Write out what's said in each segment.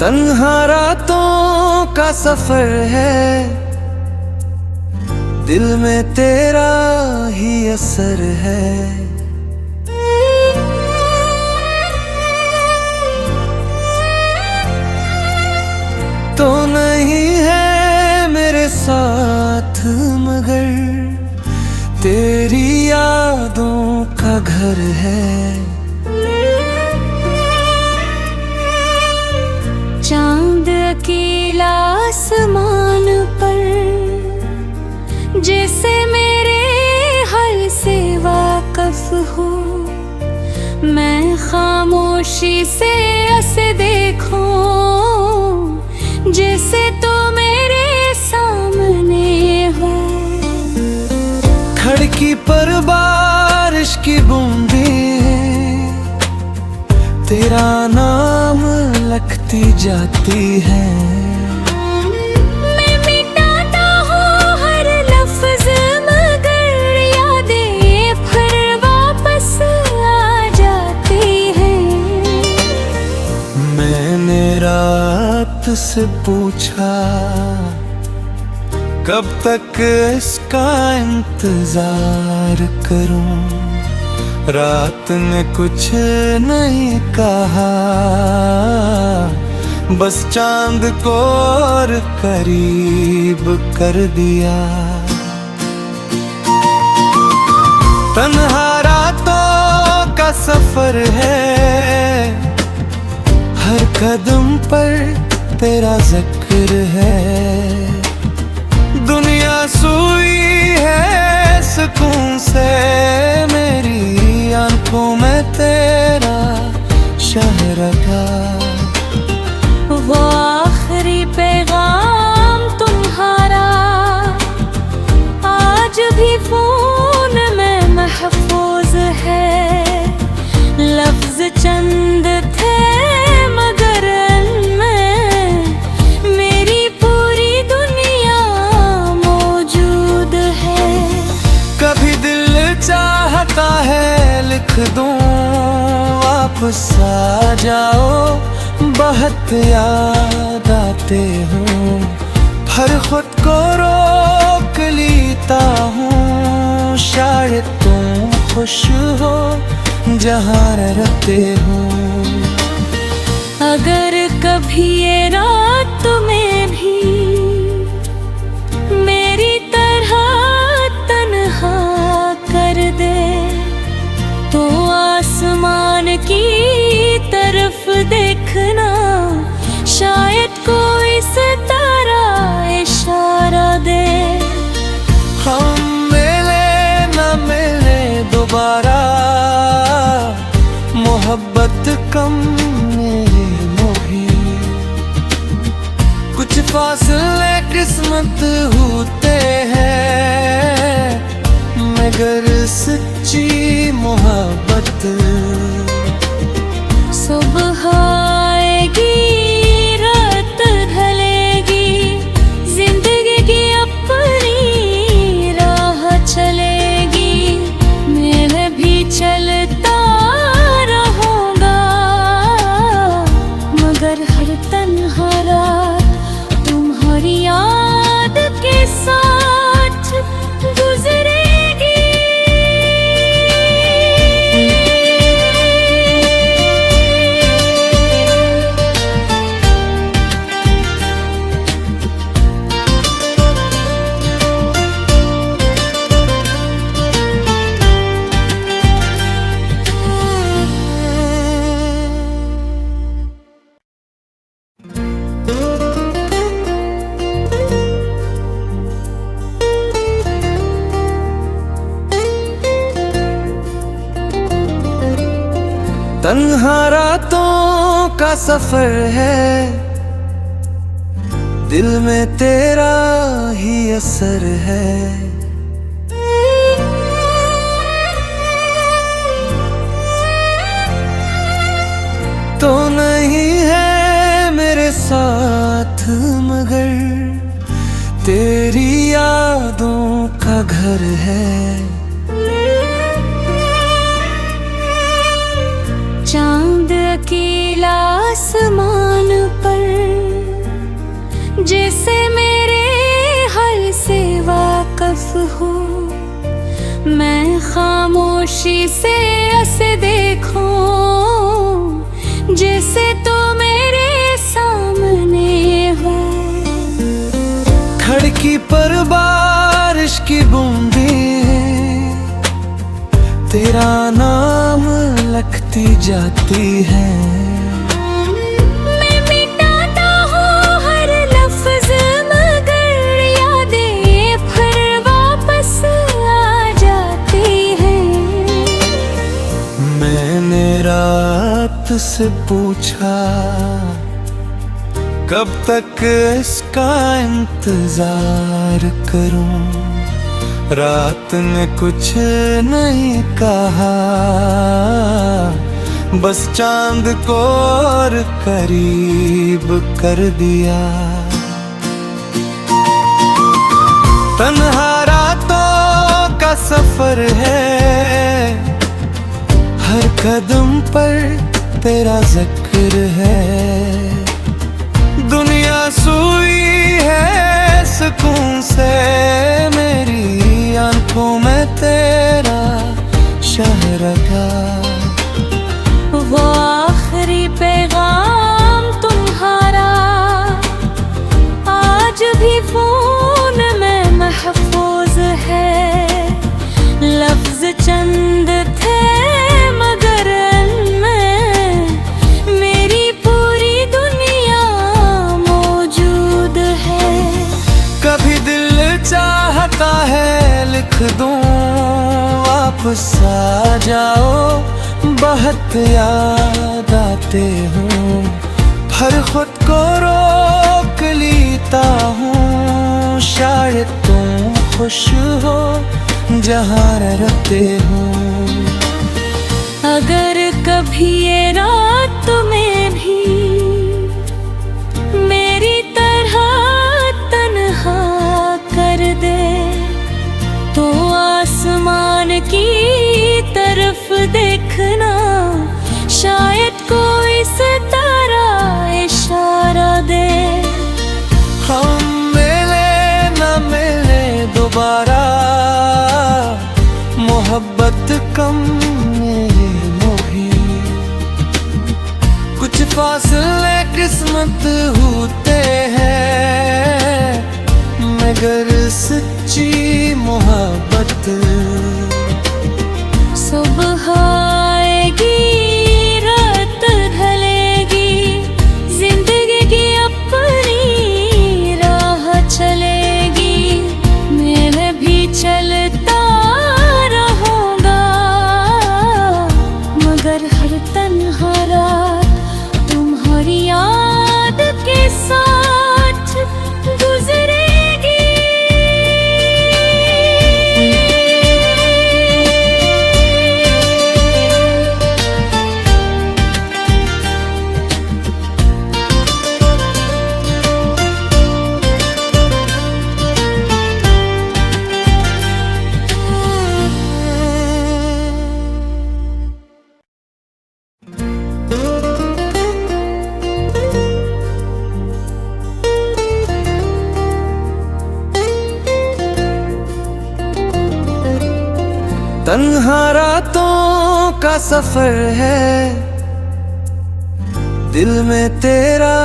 तन्हा रातों का सफर है, दिल में तेरा ही असर है। तो नहीं है मेरे साथ मगर तेरी यादों का घर है। चांद अकेला आसमान पर जैसे मेरे हाल से वाकफ हो, मैं खामोशी से ऐसे देखूं जैसे तो मेरे सामने हो। खिड़की पर बारिश की बूंदें तेरा नाम लिखती जाती है। मैं मिटाता हूँ हर लफ्ज मगर यादें फिर वापस आ जाती हैं। मैंने रात से पूछा कब तक इसका इंतजार करूं, रात ने कुछ नहीं कहा, बस चांद को और करीब कर दिया। तन्हा रातों का सफर है, हर कदम पर तेरा जिक्र है। दुनिया सोई है सुकून से, मेरी आंखों में तेरा शहरगा। वो आखिरी पैगाम तुम्हारा आज भी फोन में महफूज है। लफ्ज चंद थे मगर इनमें मेरी पूरी दुनिया मौजूद है। कभी दिल चाहता है लिख दूं वापस आ जाओ, बहुत याद आते हूँ, हर खुद को रोक लेता हूँ। शायद तुम खुश हो जहाँ रहते हो। अगर कभी ये रात में भी मेरी तरह तन्हा कर दे, तो आसमान की तरफ देखना, शायद कोई सितारा इशारा दे। हम मिले न मिले दोबारा, मोहब्बत कम मेरे मोही। कुछ फासले किस्मत होते हैं मगर सच्ची मोहब्बत। सुबह आएगी रात ढलेगी, जिंदगी की अपनी राह चलेगी। मैं भी चलता रहूंगा मगर हर तन्हा रात तुम्हारी याद के साथ गुजरेगी। तन्हा रातों का सफर है, दिल में तेरा ही असर है। तो नहीं है मेरे साथ मगर तेरी यादों का घर है। चांद अकेला आसमान पर जैसे मेरे हर से वाकफ हो। मैं खामोशी से ऐसे देखूं जैसे तो मेरे सामने हो। खिड़की पर बारिश की बूंदें तेरा नाम लिखती जाती है। मैं मिटाता हूँ हर लफ्ज मगर यादें फिर वापस आ जाती हैं। मैंने रात से पूछा कब तक इसका इंतजार करूं। रात ने कुछ नहीं कहा, बस चांद को और करीब कर दिया। तन्हा रातों का सफर है, हर कदम पर तेरा जिक्र है। दुनिया सोई है सुकून से, मेरी आंखों में तेरा शहरगाह। वो आखिरी पैगाम तुम्हारा आज भी फोन में महफूज है। लफ्ज चंद थे मगर उनमें मेरी पूरी दुनिया मौजूद है। कभी दिल चाहता है लिख दूं वापस आ जाओ, बहुत याद आते हूँ। हर खुद को रोक लेता हूँ, शायद तुम खुश हो जहाँ रहते हो। अगर कभी ये रात में भी मेरी तरह तन्हा कर दे तो आसमान की तरफ देखना, शायद कोई सितारा इशारा दे। हम मिले न मिले दोबारा, मोहब्बत कम मेरे मोही। कुछ फासले किस्मत होते हैं, मगर सच्ची मोहब्बत। सुबह आएगी रात ढलेगी, जिंदगी की अपनी राह चलेगी। मैं भी चलता रहूंगा मगर हर तन्हा रात तुम्हारी याद के साथ गुजरेगी। तन्हा रातों का सफर है, दिल में तेरा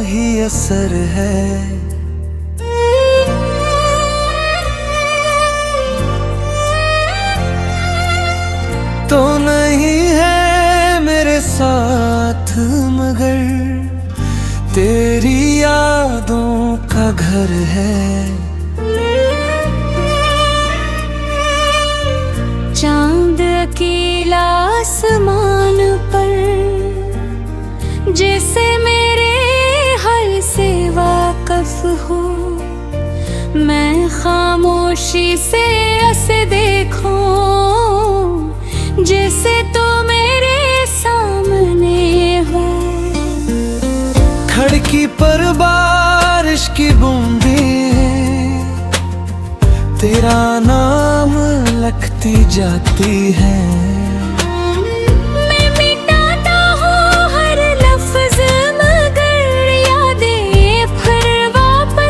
ही असर है। तो नहीं है मेरे साथ मगर तेरी यादों का घर है। चांद अकेला आसमान पर जैसे मेरे हाल से वाकफ हो। मैं खामोशी से ऐसे देखूं जैसे तो मेरे सामने हो। खिड़की पर बारिश की बूंदें तेरा नाम लिखती जाती है। मैं मिटाता हूँ हर लफ्ज मगर यादें फिर वापस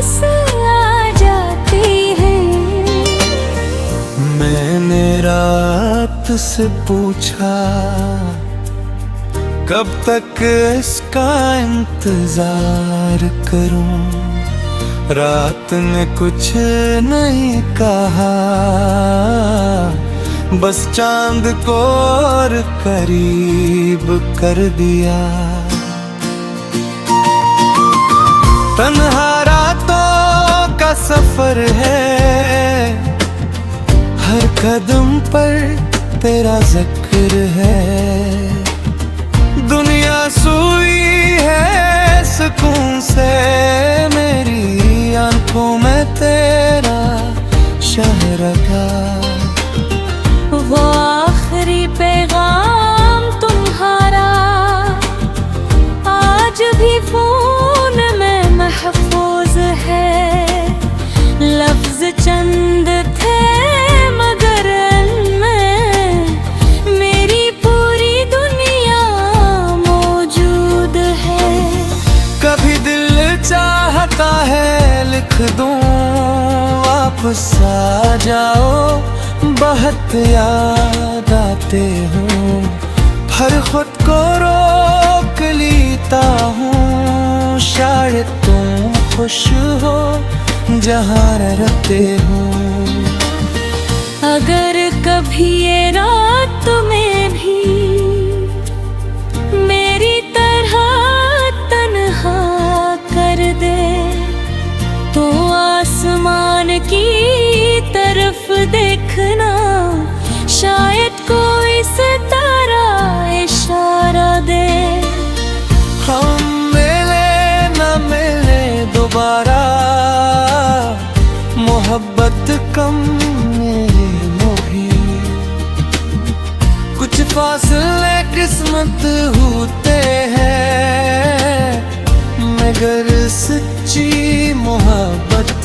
तुझसे पूछा कब तक इसका इंतजार करूं। रात ने कुछ नहीं कहा, बस चांद को और करीब कर दिया। तन्हा रातों का सफर है, हर कदम पर तेरा जिक्र है। दुनिया सोई है सुकून से, मेरी आंखों में तेरा शहरगा। वो आखिरी पैगाम तुम्हारा आज भी फोन में महफूज है। लफ्ज चंद थे मगर उनमें मेरी पूरी दुनिया मौजूद है। कभी दिल चाहता है लिख दूं वापस आ जाओ, बहुत याद आते हूँ। हर खुद को रोक लेता हूँ, शायद तुम खुश हो जहाँ रहते हो। अगर कभी ये रात तुम्हें भी मेरी तरह तन्हा कर दे, तो आसमान की तरफ देखना, शायद कोई सितारा इशारा दे। हम मिले न मिले दोबारा, मोहब्बत कम मेरे मोही। कुछ फासले किस्मत होते हैं, मगर सच्ची मोहब्बत।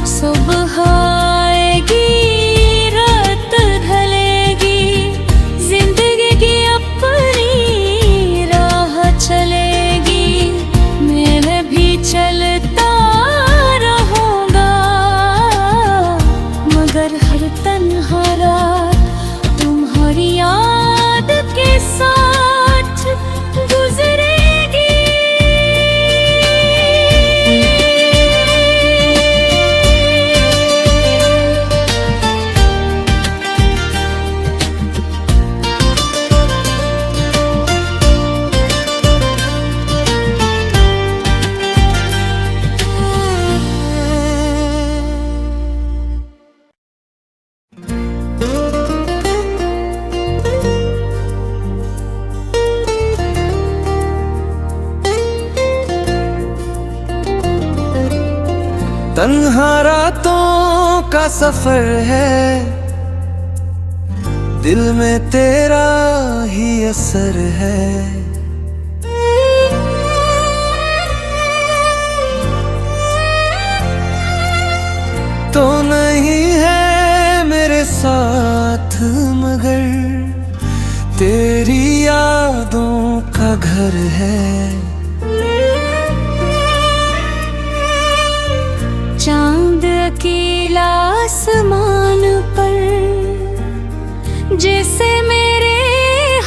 सुबह आएगी रात ढलेगी, जिंदगी की अपनी राह चलेगी। मैं भी चलता रहूंगा, मगर हर तन्हा रात तुम्हारी याद के साथ गुजरेगी। तन्हा रातों का सफर है, दिल में तेरा ही असर है। तो नहीं है मेरे साथ मगर तेरी यादों का घर है। चांद अकेला आसमान पर, जैसे मेरे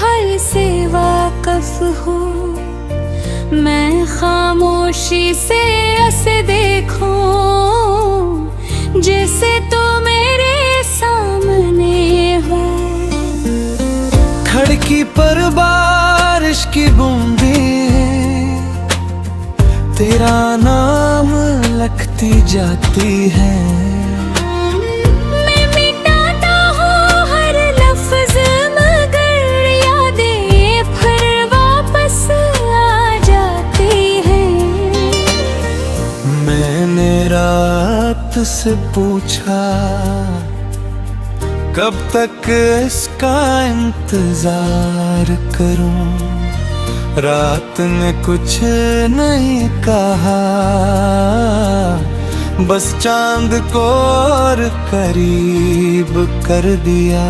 हर से वाकफ हो। मैं खामोशी से ऐसे देखूं, जैसे तो मेरे सामने हो। खिड़की पर बारिश की बूंदें, तेरा नाम लिखती जाती है। मैं मिटाता हूँ हर लफ्ज, मगर यादें फिर वापस आ जाती हैं। मैंने रात से पूछा कब तक इसका इंतजार करूं। रात ने कुछ नहीं कहा, बस चांद को और करीब कर दिया।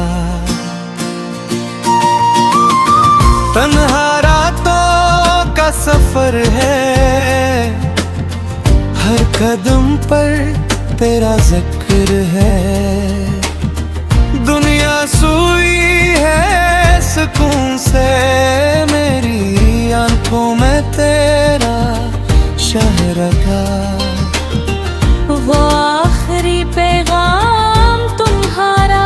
तन्हा रातों का सफर है, हर कदम पर तेरा जिक्र है। दुनिया सोई है सुकून से, मेरी आंखों में तेरा शहरगा। वो आखिरी पैगाम तुम्हारा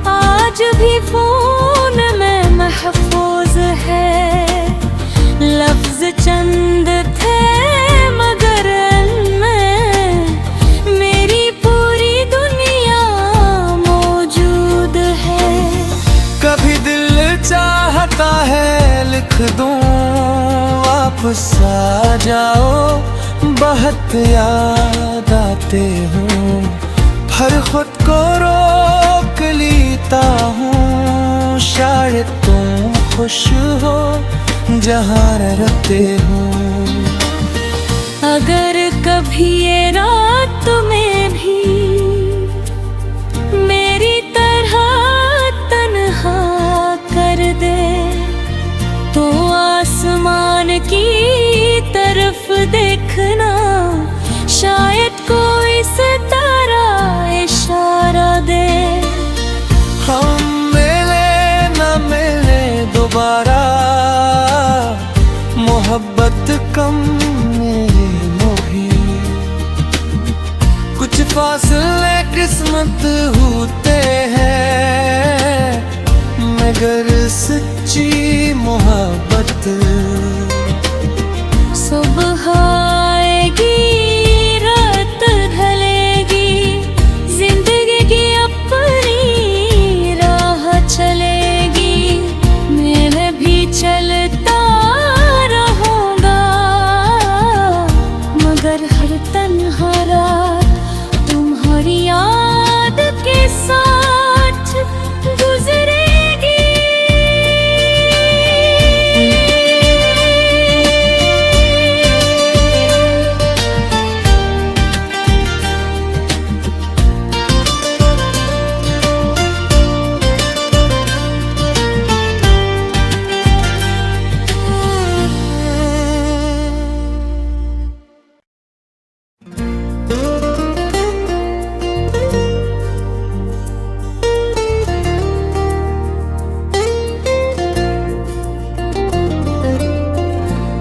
आज भी फोन में महफूज है। लफ्ज चंद थे मगर इनमें मेरी पूरी दुनिया मौजूद है। कभी दिल चाहता है लिख दूं वापस आ जाओ, बहुत याद आते हूँ, हर खुद को रोक लेता हूँ। शायद तुम खुश हो जहाँ रहते हो। अगर कभी ये रात में भी मेरी तरह तन्हा कर दे, तो आसमान की तरफ देखना, शायद कोई सितारा इशारा दे। हम मिले न मिले दोबारा, मोहब्बत कम मेरे मोही, कुछ फासले किस्मत होते हैं, मगर सच्ची मोहब्बत। सुबह आएगी रात ढलेगी, जिंदगी की अपनी राह चलेगी, मैं भी चलता रहूंगा, मगर हर तन्हा रात तुम्हारी याद के साथ गुजरेगी।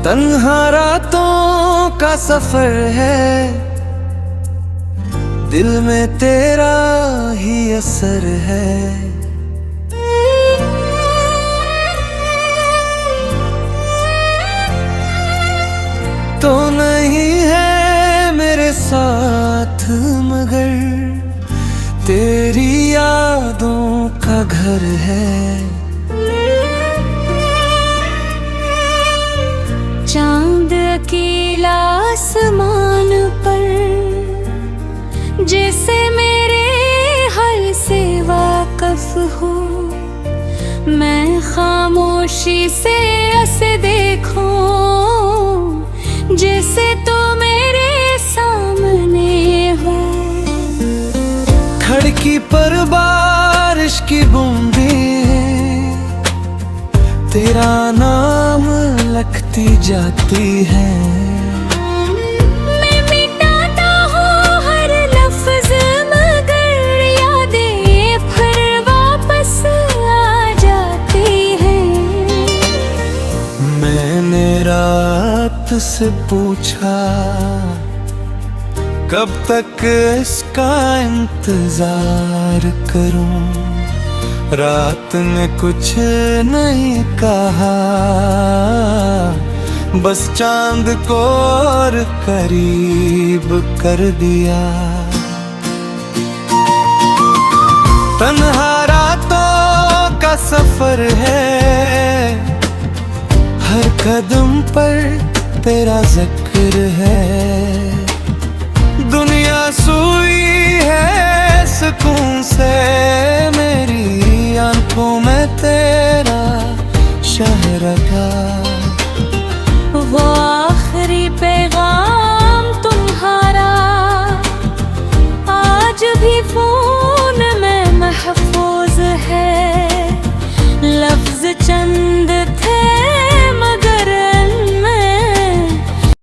तन्हा रातों का सफर है, दिल में तेरा ही असर है। तो नहीं है मेरे साथ मगर तेरी यादों का घर है। चांद अकेला आसमान पर, जैसे मेरे हाल से वाकफ हो, मैं खामोशी से ऐसे देखूं, जैसे तो मेरे सामने हो। खिड़की पर बारिश की बूंदें तेरा नाम लिखती जाती है। मैं मिटाता हूँ हर लफ्ज मगर यादें फिर वापस आ जाती हैं। मैंने रात से पूछा कब तक इसका इंतजार करूं, रात ने कुछ नहीं कहा, बस चांद को और करीब कर दिया। तन्हा रातों का सफर है, हर कदम पर तेरा जिक्र है। दुनिया सोई है सुकून से, मेरी आंखों में तेरा शहरगा। वो आखिरी पैगाम तुम्हारा आज भी फोन